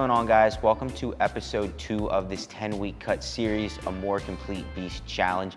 going on, guys? Welcome to episode 2 of this 10-week cut series, a more complete beast challenge.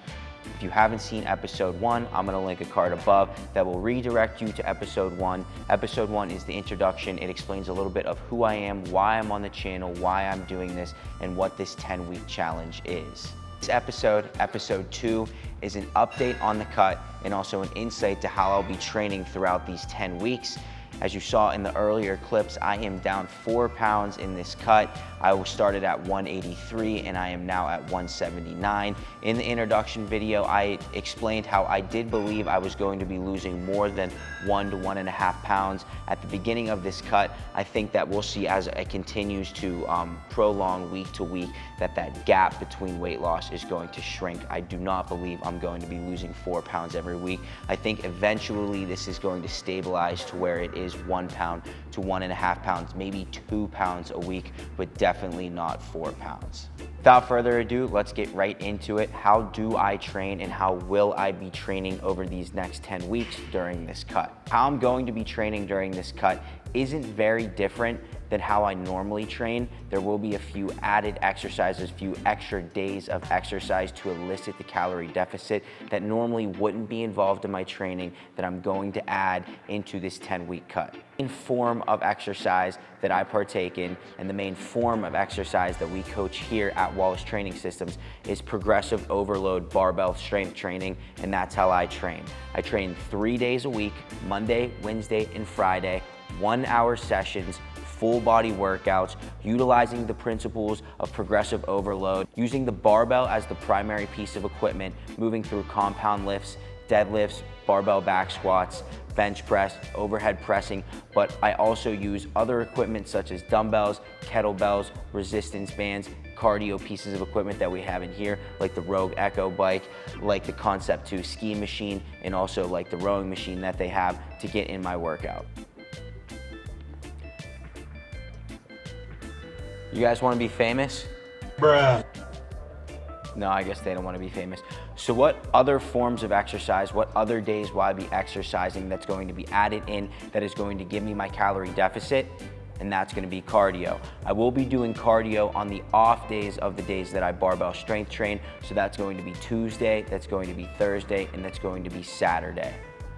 If you haven't seen episode 1, I'm gonna link a card above that will redirect you to episode 1. Episode 1 is the introduction. It explains a little bit of who I am, why I'm on the channel, why I'm doing this, and what this 10-week challenge is. This episode, episode 2, is an update on the cut and also an insight to how I'll be training throughout these 10 weeks. As you saw in the earlier clips, I am down 4 pounds in this cut. I started at 183 and I am now at 179. In the introduction video, I explained how I did believe I was going to be losing more than 1 to 1.5 pounds at the beginning of this cut. I think that we'll see as it continues to prolong week to week that gap between weight loss is going to shrink. I do not believe I'm going to be losing 4 pounds every week. I think eventually this is going to stabilize to where it is 1 pound to 1.5 pounds, maybe 2 pounds a week, but definitely not 4 pounds. Without further ado, let's get right into it. How do I train and how will I be training over these next 10 weeks during this cut? How I'm going to be training during this cut isn't very different than how I normally train. There will be a few added exercises, few extra days of exercise to elicit the calorie deficit that normally wouldn't be involved in my training that I'm going to add into this 10-week cut. The main form of exercise that I partake in and the main form of exercise that we coach here at Wallace Training Systems is progressive overload barbell strength training, and that's how I train. I train 3 days a week, Monday, Wednesday, and Friday, 1-hour sessions, full body workouts, utilizing the principles of progressive overload, using the barbell as the primary piece of equipment, moving through compound lifts, deadlifts, barbell back squats, bench press, overhead pressing, but I also use other equipment such as dumbbells, kettlebells, resistance bands, cardio pieces of equipment that we have in here, like the Rogue Echo bike, like the Concept 2 ski machine, and also like the rowing machine that they have to get in my workout. You guys want to be famous? Bruh. No, I guess they don't want to be famous. So what other forms of exercise, what other days will I be exercising that's going to be added in that is going to give me my calorie deficit? And that's going to be cardio. I will be doing cardio on the off days of the days that I barbell strength train. So that's going to be Tuesday, that's going to be Thursday, and that's going to be Saturday.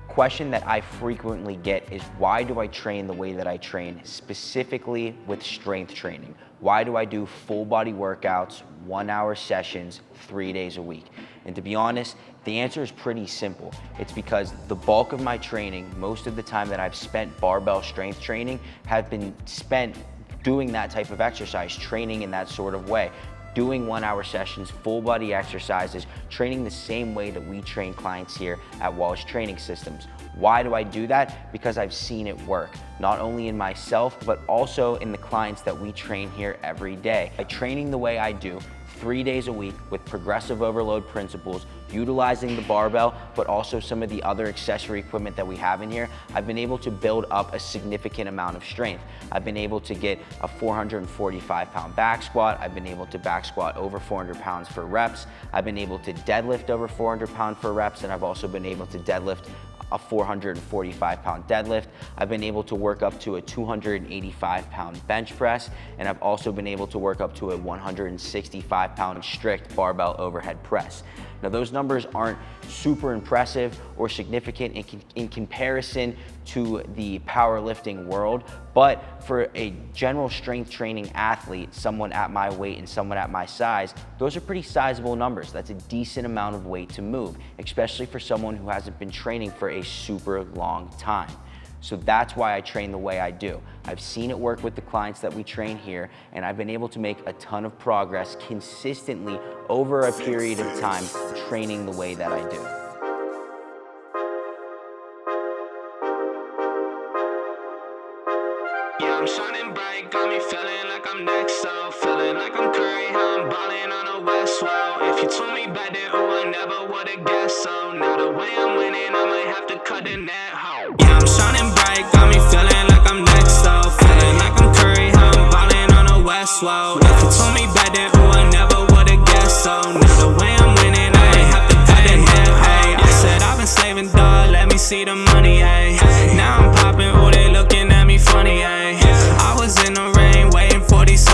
Question that I frequently get is, why do I train the way that I train, specifically with strength training? Why do I do full body workouts, 1-hour sessions, 3 days a week? And to be honest, the answer is pretty simple. It's because the bulk of my training, most of the time that I've spent barbell strength training, have been spent doing that type of exercise, training in that sort of way. Doing 1-hour sessions, full body exercises, training the same way that we train clients here at Wallace Training Systems. Why do I do that? Because I've seen it work, not only in myself, but also in the clients that we train here every day. By training the way I do, 3 days a week with progressive overload principles, utilizing the barbell, but also some of the other accessory equipment that we have in here, I've been able to build up a significant amount of strength. I've been able to get a 445-pound back squat. I've been able to back squat over 400 pounds for reps. I've been able to deadlift over 400 pounds for reps, and I've also been able to deadlift a 445-pound deadlift. I've been able to work up to a 285-pound bench press, and I've also been able to work up to a 165-pound strict barbell overhead press. Now, those numbers aren't super impressive or significant in comparison to the powerlifting world, but for a general strength training athlete, someone at my weight and someone at my size, those are pretty sizable numbers. That's a decent amount of weight to move, especially for someone who hasn't been training for a super long time. So that's why I train the way I do. I've seen it work with the clients that we train here, and I've been able to make a ton of progress consistently over a period of time training the way that I do. Yeah, I'm shining bright, got me feeling like I'm next, so feeling like I'm Curry, how I'm balling on a West Wall. If you told me back then, oh, I never would've guessed, so now the way I'm winning, I might have to cut the net home. Yeah, I'm shining bright, got me feeling like I'm next, so feeling like I'm Curry, how I'm balling on a West Wall. If you told me back then, oh, I never would've guessed, so now the way I'm winning, I might have to cut the net home. I said I've been saving, dog, let me see the money, ayy. Now I'm popping, oh, they looking at me funny, ayy. I was in the rain, waiting for these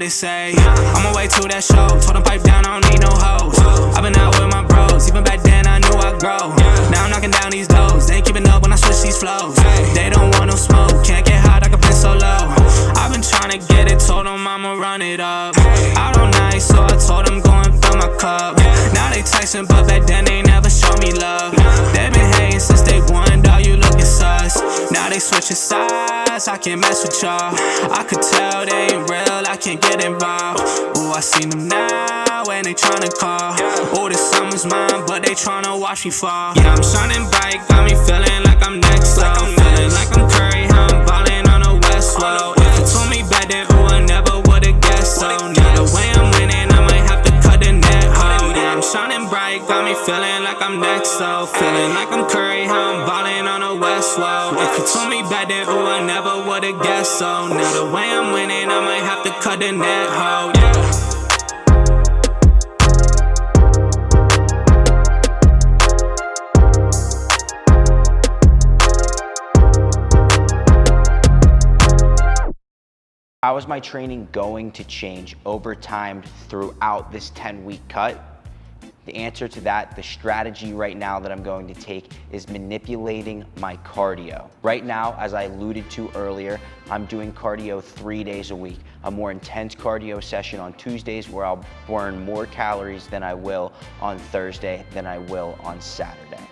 they say. I'm way to that show, told them pipe down, I don't need no hoes. I've been out with my bros, even back then I knew I'd grow. Now I'm knocking down these doors, they ain't keeping up when I switch these flows. They don't want no smoke, can't get hot, I can play so low. I've been trying to get it, told them I'ma run it up. Out on night, so I told them go and fill my cup. Now they texting, but back then they never showed me love. They been hating since day one, dawg, you looking sus. Now they switching sides, I can't mess with y'all. I could tell they ain't real, I can't get involved. Ooh, I seen them now, and they tryna call. Ooh, this summer's mine, but they tryna watch me fall. Yeah, I'm shining bright, got me feeling like I'm next up. Feeling like I'm Curry, how I'm ballin' on the West Road. If you told me back then, ooh, I never would've guessed so. Now the way I'm winning, I might have to cut the net hoe. Yeah, I'm shining bright, got me feeling like I'm next up. Feeling like I'm Curry, how I'm ballin' on the West Road. If you told me back then, ooh, I never would've guessed so. Now the way I'm winning, I might have to cut the net hoe. Yeah. How is my training going to change over time throughout this 10-week cut? The answer to that, the strategy right now that I'm going to take is manipulating my cardio. Right now, as I alluded to earlier, I'm doing cardio 3 days a week. A more intense cardio session on Tuesdays where I'll burn more calories than I will on Thursday than I will on Saturday.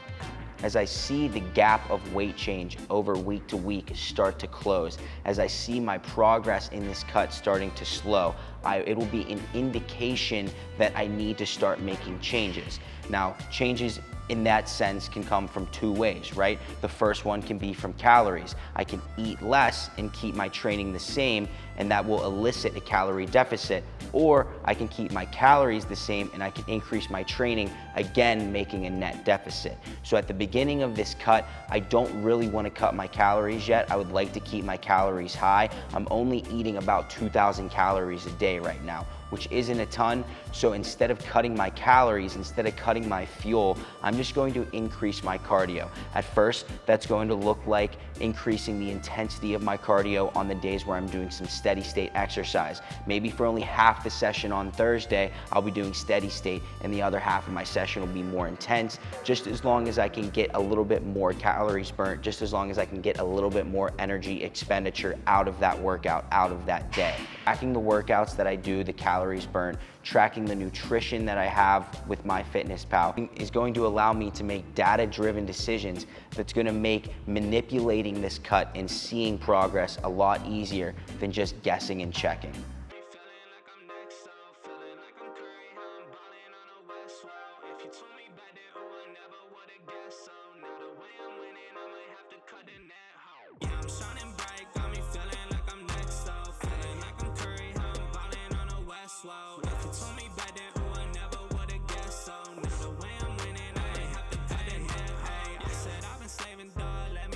As I see the gap of weight change over week to week start to close, as I see my progress in this cut starting to slow, it will be an indication that I need to start making changes. Now, changes in that sense can come from two ways, right? The first one can be from calories. I can eat less and keep my training the same, and that will elicit a calorie deficit. Or I can keep my calories the same and I can increase my training, again, making a net deficit. So at the beginning of this cut, I don't really want to cut my calories yet. I would like to keep my calories high. I'm only eating about 2,000 calories a day right now, which isn't a ton. So instead of cutting my calories, instead of cutting my fuel, I'm just going to increase my cardio. At first, that's going to look like increasing the intensity of my cardio on the days where I'm doing some steady state exercise. Maybe for only half the session on Thursday, I'll be doing steady state and the other half of my session will be more intense, just as long as I can get a little bit more calories burnt, just as long as I can get a little bit more energy expenditure out of that workout, out of that day. Tracking the workouts that I do, the calories burnt, tracking the nutrition that I have with MyFitnessPal is going to allow me to make data-driven decisions that's going to make manipulating this cut and seeing progress a lot easier than just guessing and checking.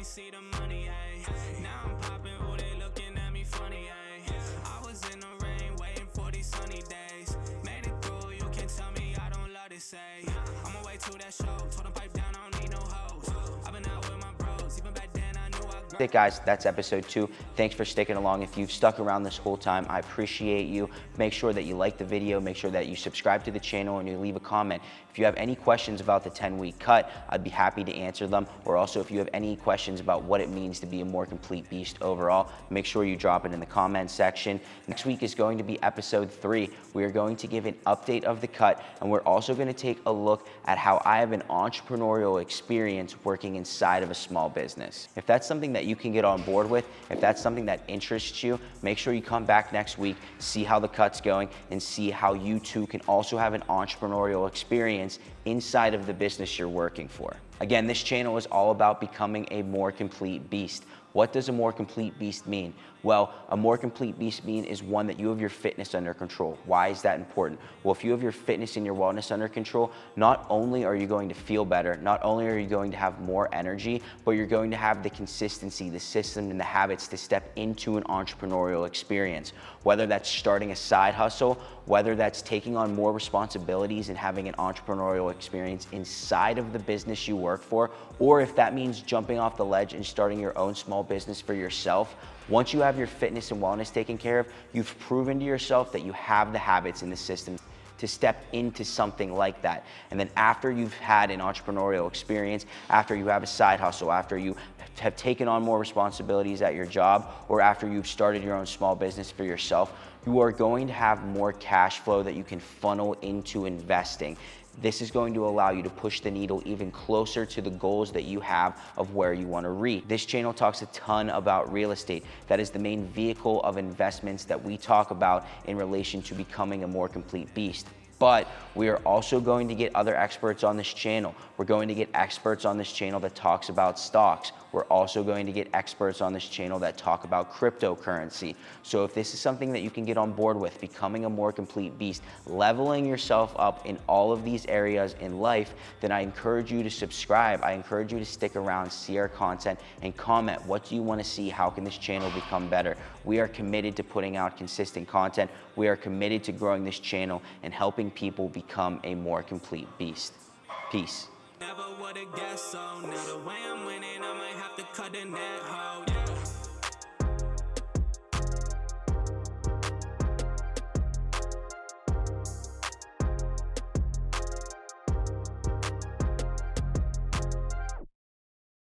See the money, ayy. Now I'm popping, ooh, they looking at me funny, ayy. I was in the rain, waiting for these sunny days. Made it through, you can tell me I don't love this, ayy. I'm away to that show, told them pipe down, I don't need no hoes. I've been out with my bros, even back then I knew I'd grow. That's it, guys, that's episode 2. Thanks for sticking along. If you've stuck around this whole time, I appreciate you. Make sure that you like the video, make sure that you subscribe to the channel and you leave a comment. If you have any questions about the 10-week cut, I'd be happy to answer them. Or also, if you have any questions about what it means to be a more complete beast overall, make sure you drop it in the comment section. Next week is going to be episode 3. We are going to give an update of the cut, and we're also going to take a look at how I have an entrepreneurial experience working inside of a small business. If that's something that you can get on board with, if that's something that interests you, make sure you come back next week, see how the cut's going, and see how you too can also have an entrepreneurial experience inside of the business you're working for. Again, this channel is all about becoming a more complete beast. What does a more complete beast mean? Well, a more complete beast mean is one that you have your fitness under control. Why is that important? Well, if you have your fitness and your wellness under control, not only are you going to feel better, not only are you going to have more energy, but you're going to have the consistency, the system, and the habits to step into an entrepreneurial experience. Whether that's starting a side hustle, whether that's taking on more responsibilities and having an entrepreneurial experience inside of the business you work for, or if that means jumping off the ledge and starting your own small business for yourself, Once you have your fitness and wellness taken care of, you've proven to yourself that you have the habits and the systems to step into something like that. And then after you've had an entrepreneurial experience, after you have a side hustle, after you have taken on more responsibilities at your job, or after you've started your own small business for yourself, you are going to have more cash flow that you can funnel into investing. This is going to allow you to push the needle even closer to the goals that you have of where you want to reach. This channel talks a ton about real estate. That is the main vehicle of investments that we talk about in relation to becoming a more complete beast. But we are also going to get other experts on this channel. We're going to get experts on this channel that talks about stocks. We're also going to get experts on this channel that talk about cryptocurrency. So if this is something that you can get on board with, becoming a more complete beast, leveling yourself up in all of these areas in life, then I encourage you to subscribe. I encourage you to stick around, see our content, and comment. What do you want to see? How can this channel become better? We are committed to putting out consistent content. We are committed to growing this channel and helping people become a more complete beast. Peace. Never would've guessed so. Now the way I'm winning, I might have to cut the net, ho.